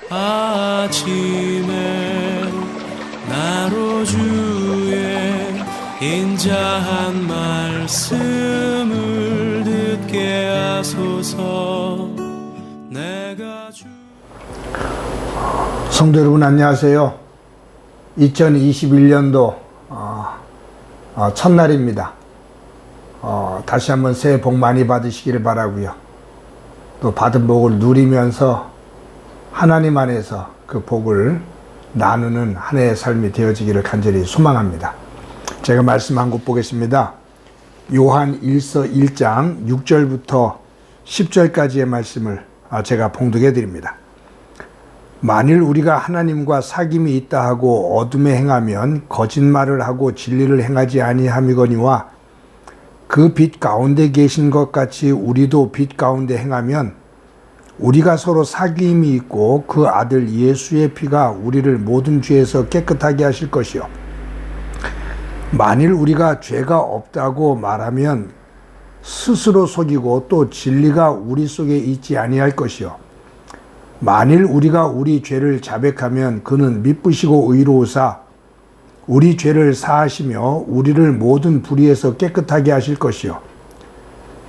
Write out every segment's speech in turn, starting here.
아침에 나로 주의 인자한 말씀을 듣게 하소서. 내가 성도 여러분 안녕하세요. 2021년도 첫날입니다. 다시 한번 새해 복 많이 받으시기를 바라고요. 또 받은 복을 누리면서 하나님 안에서 그 복을 나누는 한 해의 삶이 되어지기를 간절히 소망합니다. 제가 말씀 한 곳 보겠습니다. 요한 1서 1장 6절부터 10절까지의 말씀을 제가 봉독해 드립니다. 만일 우리가 하나님과 사귐이 있다 하고 어둠에 행하면 거짓말을 하고 진리를 행하지 아니함이거니와 그 빛 가운데 계신 것 같이 우리도 빛 가운데 행하면 우리가 서로 사귐이 있고 그 아들 예수의 피가 우리를 모든 죄에서 깨끗하게 하실 것이요. 만일 우리가 죄가 없다고 말하면 스스로 속이고 또 진리가 우리 속에 있지 아니할 것이요. 만일 우리가 우리 죄를 자백하면 그는 미쁘시고 의로우사 우리 죄를 사하시며 우리를 모든 불의에서 깨끗하게 하실 것이요.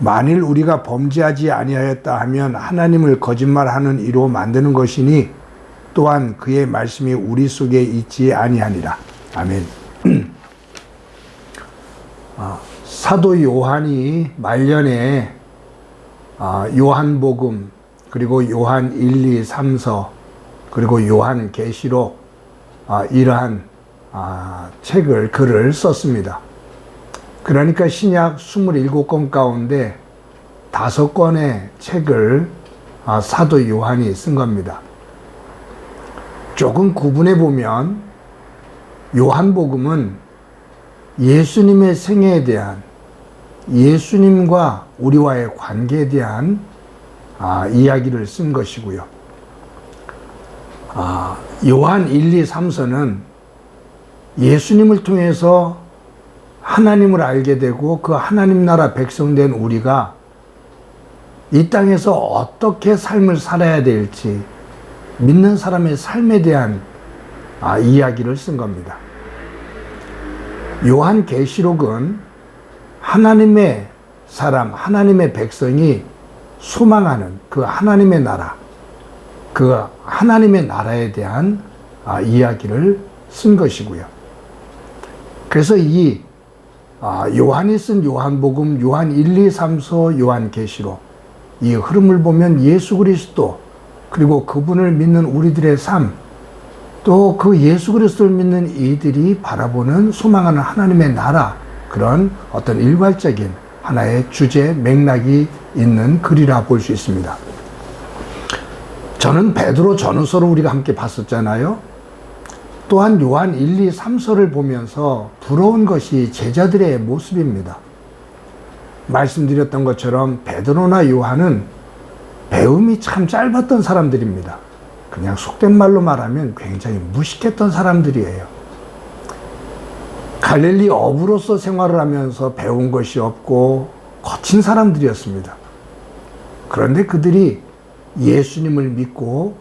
만일 우리가 범죄하지 아니하였다 하면 하나님을 거짓말하는 이로 만드는 것이니 또한 그의 말씀이 우리 속에 있지 아니하니라. 아멘. 사도 요한이 말년에 요한복음 그리고 요한 1, 2, 3서 그리고 요한 계시록 이러한 글을 썼습니다. 그러니까 신약 27권 가운데 5권의 책을 사도 요한이 쓴 겁니다. 조금 구분해 보면 요한복음은 예수님의 생애에 대한, 예수님과 우리와의 관계에 대한 이야기를 쓴 것이고요. 요한 1, 2, 3서는 예수님을 통해서 하나님을 알게 되고 그 하나님 나라 백성된 우리가 이 땅에서 어떻게 삶을 살아야 될지 믿는 사람의 삶에 대한 이야기를 쓴 겁니다. 요한 계시록은 하나님의 사람, 하나님의 백성이 소망하는 그 하나님의 나라, 그 하나님의 나라에 대한 이야기를 쓴 것이고요. 그래서 이 요한이 쓴 요한복음, 요한 1, 2, 3서, 요한 계시록 이 흐름을 보면 예수 그리스도 그리고 그분을 믿는 우리들의 삶, 또 그 예수 그리스도를 믿는 이들이 바라보는 소망하는 하나님의 나라, 그런 어떤 일괄적인 하나의 주제, 맥락이 있는 글이라 볼 수 있습니다. 저는 베드로 전후서를 우리가 함께 봤었잖아요. 또한 요한 1, 2, 3서를 보면서 부러운 것이 제자들의 모습입니다. 말씀드렸던 것처럼 베드로나 요한은 배움이 참 짧았던 사람들입니다. 그냥 속된 말로 말하면 굉장히 무식했던 사람들이에요. 갈릴리 어부로서 생활을 하면서 배운 것이 없고 거친 사람들이었습니다. 그런데 그들이 예수님을 믿고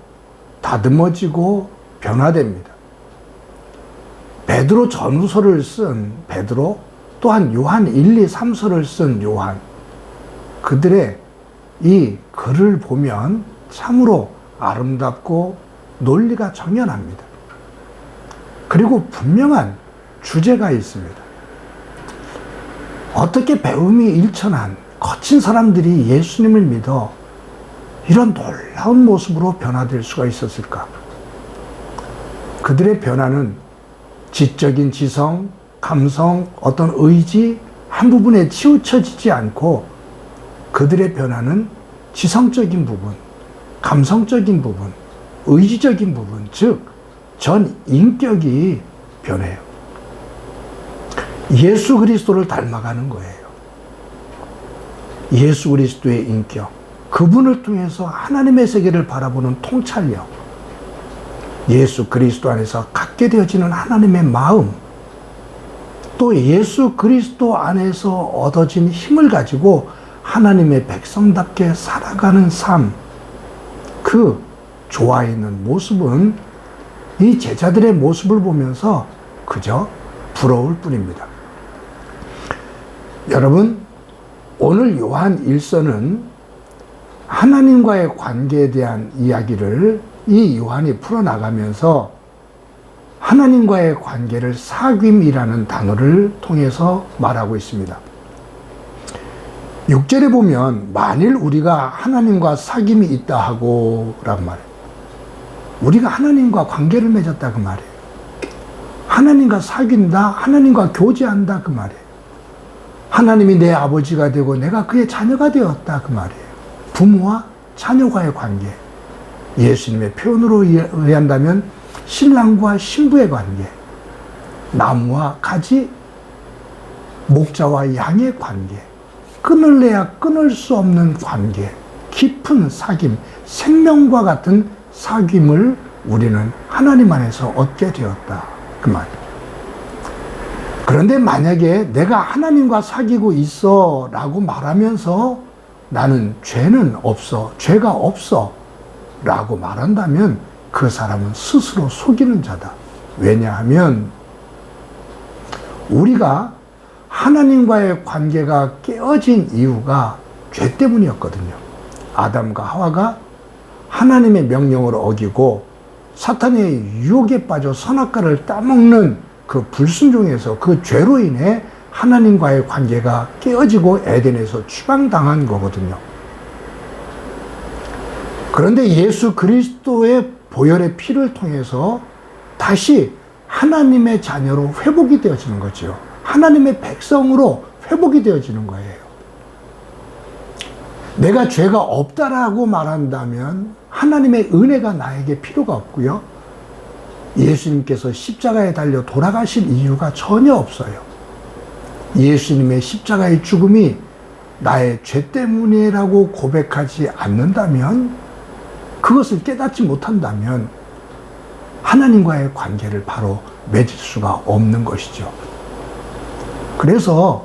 다듬어지고 변화됩니다. 베드로 전후서를 쓴 베드로, 또한 요한 1, 2, 3서를 쓴 요한, 그들의 이 글을 보면 참으로 아름답고 논리가 정연합니다. 그리고 분명한 주제가 있습니다. 어떻게 배움이 일천한 거친 사람들이 예수님을 믿어 이런 놀라운 모습으로 변화될 수가 있었을까? 그들의 변화는 지적인 지성, 감성, 어떤 의지 한 부분에 치우쳐지지 않고 그들의 변화는 지성적인 부분, 감성적인 부분, 의지적인 부분, 즉 전 인격이 변해요. 예수 그리스도를 닮아가는 거예요. 예수 그리스도의 인격, 그분을 통해서 하나님의 세계를 바라보는 통찰력, 예수 그리스도 안에서 갖게 되어지는 하나님의 마음, 또 예수 그리스도 안에서 얻어진 힘을 가지고 하나님의 백성답게 살아가는 삶, 그 좋아하는 모습은 이 제자들의 모습을 보면서 그저 부러울 뿐입니다. 여러분, 오늘 요한 1서는 하나님과의 관계에 대한 이야기를 이 요한이 풀어나가면서 하나님과의 관계를 사귐이라는 단어를 통해서 말하고 있습니다. 6절에 보면 만일 우리가 하나님과 사귐이 있다 하고 라고 말해요. 우리가 하나님과 관계를 맺었다 그 말이에요. 하나님과 사귐다, 하나님과 교제한다 그 말이에요. 하나님이 내 아버지가 되고 내가 그의 자녀가 되었다 그 말이에요. 부모와 자녀과의 관계. 예수님의 표현으로 의한다면 신랑과 신부의 관계. 나무와 가지, 목자와 양의 관계. 끊을래야 끊을 수 없는 관계. 깊은 사귐, 생명과 같은 사귐을 우리는 하나님 안에서 얻게 되었다 그 말. 그런데 만약에 내가 하나님과 사귀고 있어 라고 말하면서 나는 죄는 없어, 죄가 없어 라고 말한다면 그 사람은 스스로 속이는 자다. 왜냐하면 우리가 하나님과의 관계가 깨어진 이유가 죄 때문이었거든요. 아담과 하와가 하나님의 명령을 어기고 사탄의 유혹에 빠져 선악과를 따먹는 그 불순종에서 그 죄로 인해 하나님과의 관계가 깨어지고 에덴에서 추방당한 거거든요. 그런데 예수 그리스도의 보혈의 피를 통해서 다시 하나님의 자녀로 회복이 되어지는 거죠. 하나님의 백성으로 회복이 되어지는 거예요. 내가 죄가 없다라고 말한다면 하나님의 은혜가 나에게 필요가 없고요. 예수님께서 십자가에 달려 돌아가실 이유가 전혀 없어요. 예수님의 십자가의 죽음이 나의 죄 때문이라고 고백하지 않는다면, 그것을 깨닫지 못한다면 하나님과의 관계를 바로 맺을 수가 없는 것이죠. 그래서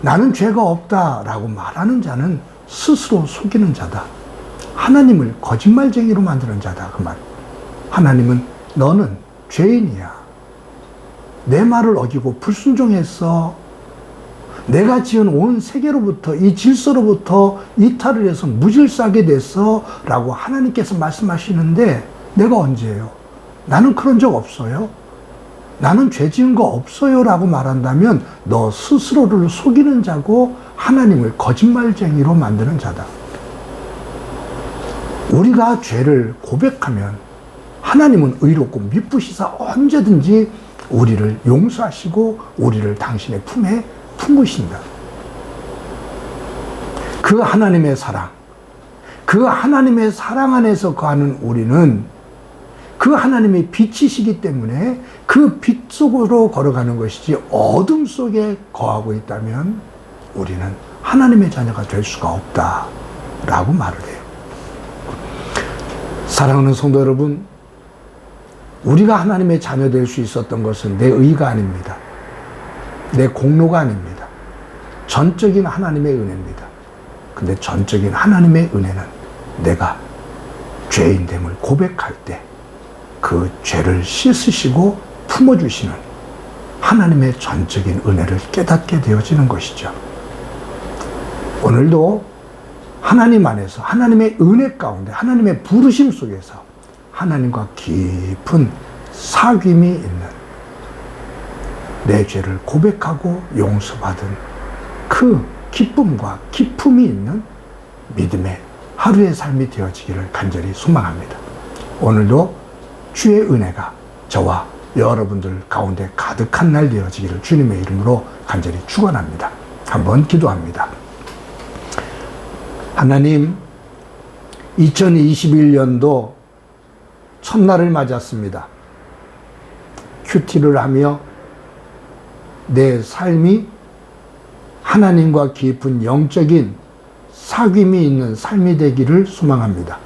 나는 죄가 없다라고 말하는 자는 스스로 속이는 자다. 하나님을 거짓말쟁이로 만드는 자다 그 말. 하나님은 너는 죄인이야. 내 말을 어기고 불순종했어. 내가 지은 온 세계로부터, 이 질서로부터 이탈을 해서 무질서하게 됐어 라고 하나님께서 말씀하시는데 내가 언제예요? 나는 그런 적 없어요. 나는 죄 지은 거 없어요 라고 말한다면 너 스스로를 속이는 자고 하나님을 거짓말쟁이로 만드는 자다. 우리가 죄를 고백하면 하나님은 의롭고 미쁘시사 언제든지 우리를 용서하시고 우리를 당신의 품에 품으신다. 그 하나님의 사랑, 그 하나님의 사랑 안에서 거하는 우리는 그 하나님의 빛이시기 때문에 그 빛 속으로 걸어가는 것이지, 어둠 속에 거하고 있다면 우리는 하나님의 자녀가 될 수가 없다라고 말을 해요. 사랑하는 성도 여러분, 우리가 하나님의 자녀 될 수 있었던 것은 내 의가 아닙니다. 내 공로가 아닙니다. 전적인 하나님의 은혜입니다. 근데 전적인 하나님의 은혜는 내가 죄인됨을 고백할 때 그 죄를 씻으시고 품어주시는 하나님의 전적인 은혜를 깨닫게 되어지는 것이죠. 오늘도 하나님 안에서, 하나님의 은혜 가운데, 하나님의 부르심 속에서 하나님과 깊은 사귐이 있는, 내 죄를 고백하고 용서받은 그 기쁨과 기품이 있는 믿음의 하루의 삶이 되어지기를 간절히 소망합니다. 오늘도 주의 은혜가 저와 여러분들 가운데 가득한 날 되어지기를 주님의 이름으로 간절히 축원합니다. 한번 기도합니다. 하나님, 2021년도 첫날을 맞았습니다. 큐티를 하며 내 삶이 하나님과 깊은 영적인 사귐이 있는 삶이 되기를 소망합니다.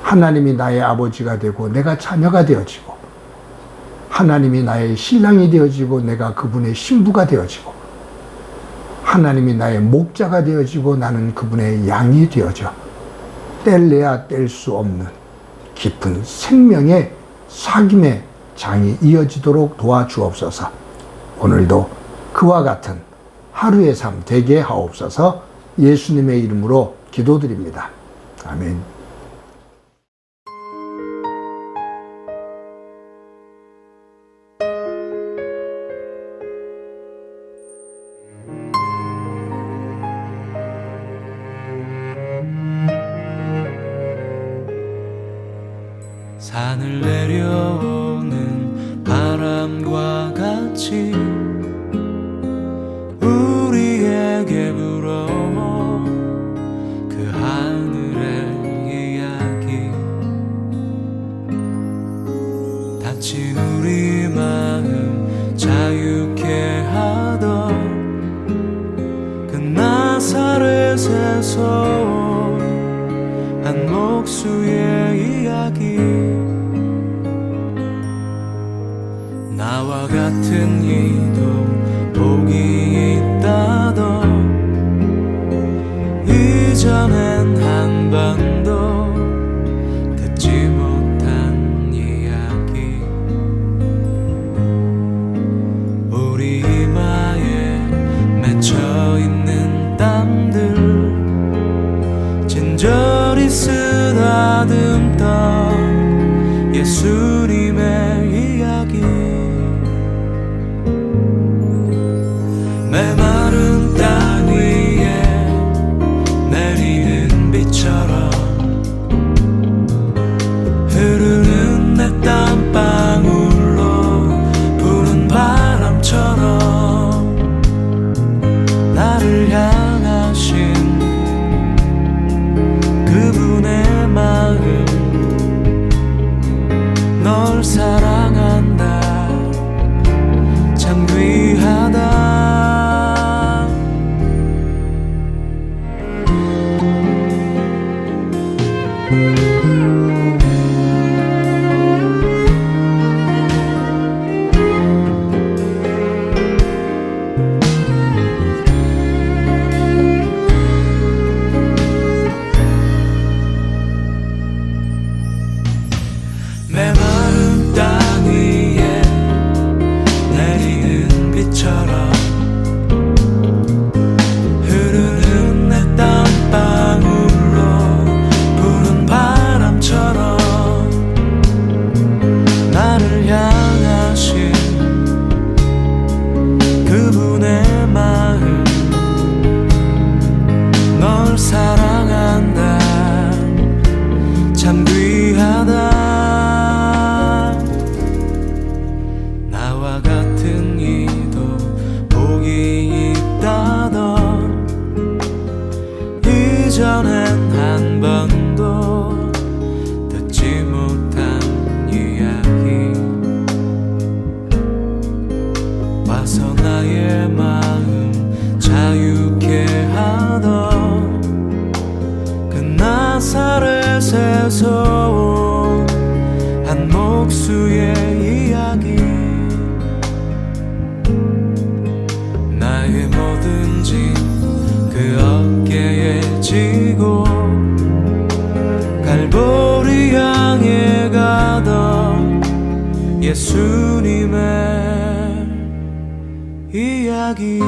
하나님이 나의 아버지가 되고 내가 자녀가 되어지고, 하나님이 나의 신랑이 되어지고 내가 그분의 신부가 되어지고, 하나님이 나의 목자가 되어지고 나는 그분의 양이 되어져 뗄래야 뗄 수 없는 깊은 생명의 사귐의 장이 이어지도록 도와주옵소서. 오늘도 그와 같은 하루의 삶 되게 하옵소서. 예수님의 이름으로 기도드립니다. 아멘. 산을 내려오는 바람과 같이 우리에게 불어오 그 하늘의 이야기. 다친 우리 마음 자유케 하던 그 나사렛에서 한 목수의 이야기. 나와 같은 이도 복이 있다던 이전엔 한 번도 듣지 못한 이야기. 우리 이마에 맺혀있는 땀들 진저리 쓰다듬던 예수님의 이야기. 메마른 땅 위에 내리는 비처럼 흐르는 내 땀방울로 부는 바람처럼 나를 향하신 그분의 마음. 널 사랑한다 참 귀하다. 메마른 땅 위에 내리는 비처럼 흐르는 내 땀방울로 부는 바람처럼 나를 향하신 그분의 마음. 널 사랑한다 참 귀하다. 나와 같은 이도 복이 있다던 이전엔 한 번도 듣지 못한 이야기. 와서 나의 마음 자유케 하던 그 나사렛에서 온 한 목수의 이야기. 나의 모든 짐 그 어깨에 지고 갈보리 향해 가던 예수님의 이야기.